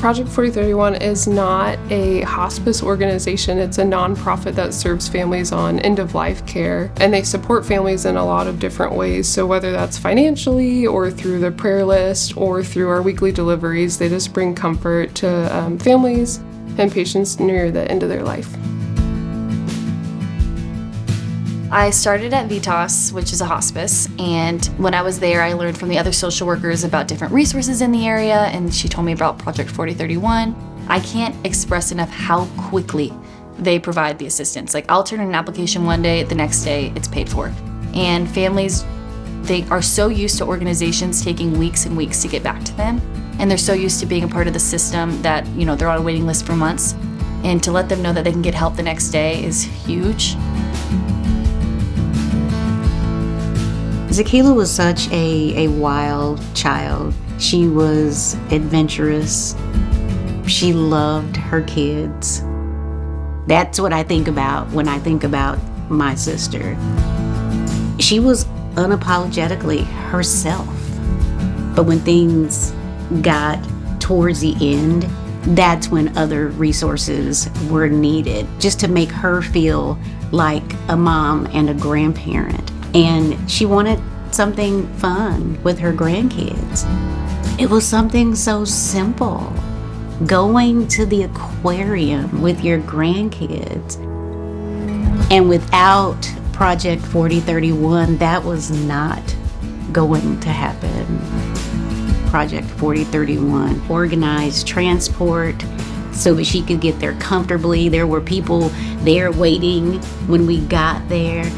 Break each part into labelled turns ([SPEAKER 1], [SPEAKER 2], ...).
[SPEAKER 1] Project 4031 is not a hospice organization. It's a nonprofit that serves families on end-of-life care, and they support families in a lot of different ways. So whether that's financially or through the prayer list or through our weekly deliveries, they just bring comfort to families and patients near the end of their life.
[SPEAKER 2] I started at Vitas, which is a hospice, and when I was there, I learned from the other social workers about different resources in the area, and she told me about Project 4031. I can't express enough how quickly they provide the assistance. Like, I'll turn in an application one day, the next day it's paid for. And families, they are so used to organizations taking weeks and weeks to get back to them, and they're so used to being a part of the system that, they're on a waiting list for months, and to let them know that they can get help the next day is huge.
[SPEAKER 3] Zakila was such a wild child. She was adventurous. She loved her kids. That's what I think about when I think about my sister. She was unapologetically herself. But when things got towards the end, that's when other resources were needed, just to make her feel like a mom and a grandparent. And she wanted something fun with her grandkids. It was something so simple. Going to the aquarium with your grandkids. And without Project 4031, that was not going to happen. Project 4031 organized transport so that she could get there comfortably. There were people there waiting when we got there.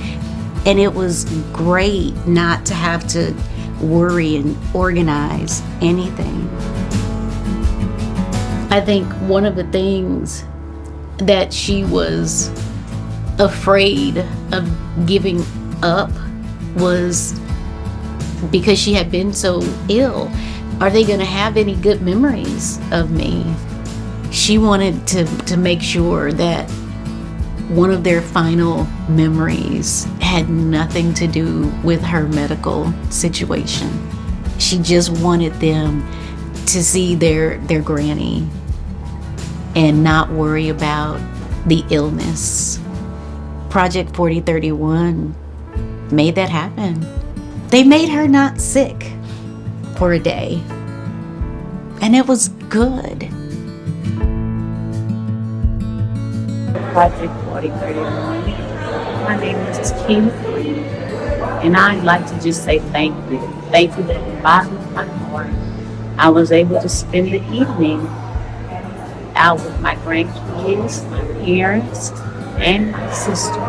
[SPEAKER 3] And it was great not to have to worry and organize anything. I think one of the things that she was afraid of giving up was because she had been so ill. Are they going to have any good memories of me? She wanted to make sure that one of their final memories had nothing to do with her medical situation. She just wanted them to see their granny and not worry about the illness. Project 4031 made that happen. They made her not sick for a day, and it was good.
[SPEAKER 4] Project 4031. My name is Keena Green, and I'd like to just say thank you. Thank you from the bottom of my heart. I was able to spend the evening out with my grandkids, my parents, and my sister.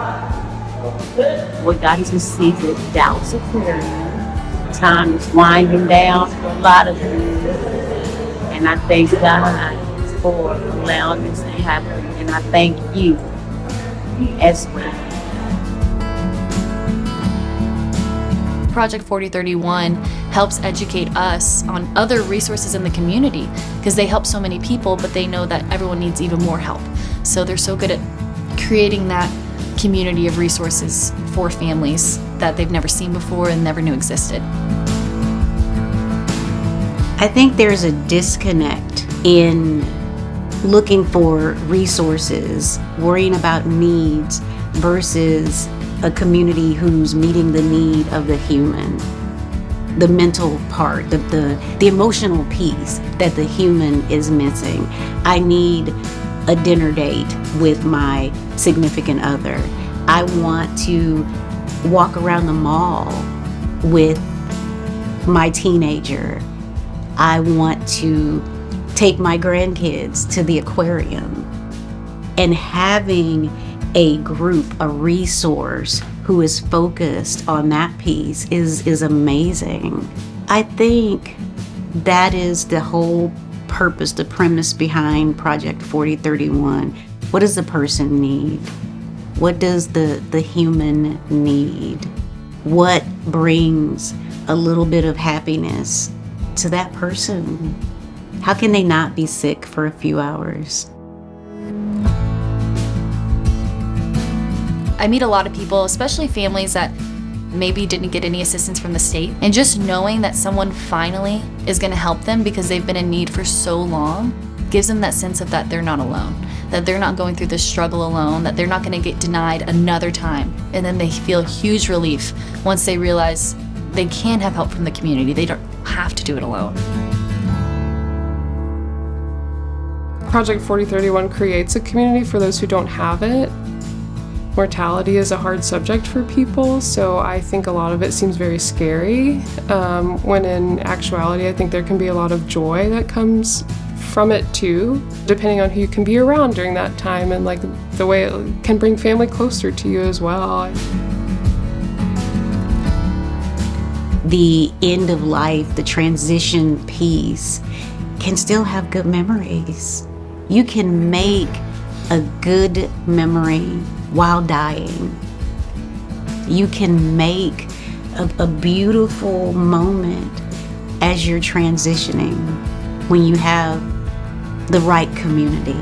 [SPEAKER 4] We got to see the Dallas Aquarium. Time is winding down for a lot of them, and I thank God for allowing this to happen, and I thank you as well.
[SPEAKER 2] Project 4031 helps educate us on other resources in the community because they help so many people, but they know that everyone needs even more help. So they're so good at creating that community of resources for families that they've never seen before and never knew existed.
[SPEAKER 3] I think there's a disconnect in looking for resources, worrying about needs, versus a community who's meeting the need of the human, the mental part, the emotional piece that the human is missing. I need a dinner date with my significant other. I want to walk around the mall with my teenager. I want to take my grandkids to the aquarium. And having a group, a resource who is focused on that piece is amazing. I think that is the whole purpose, the premise behind Project 4031. What does the person need? What does the human need? What brings a little bit of happiness to that person? How can they not be sick for a few hours?
[SPEAKER 2] I meet a lot of people, especially families that maybe didn't get any assistance from the state. And just knowing that someone finally is going to help them because they've been in need for so long gives them that sense of that they're not alone, that they're not going through this struggle alone, that they're not going to get denied another time. And then they feel huge relief once they realize they can have help from the community. They don't have to do it alone.
[SPEAKER 1] Project 4031 creates a community for those who don't have it. Mortality is a hard subject for people, so I think a lot of it seems very scary, when in actuality I think there can be a lot of joy that comes from it too, depending on who you can be around during that time, and like the way it can bring family closer to you as well.
[SPEAKER 3] The end of life, the transition piece, can still have good memories. You can make a good memory while dying. You can make a beautiful moment as you're transitioning when you have the right community.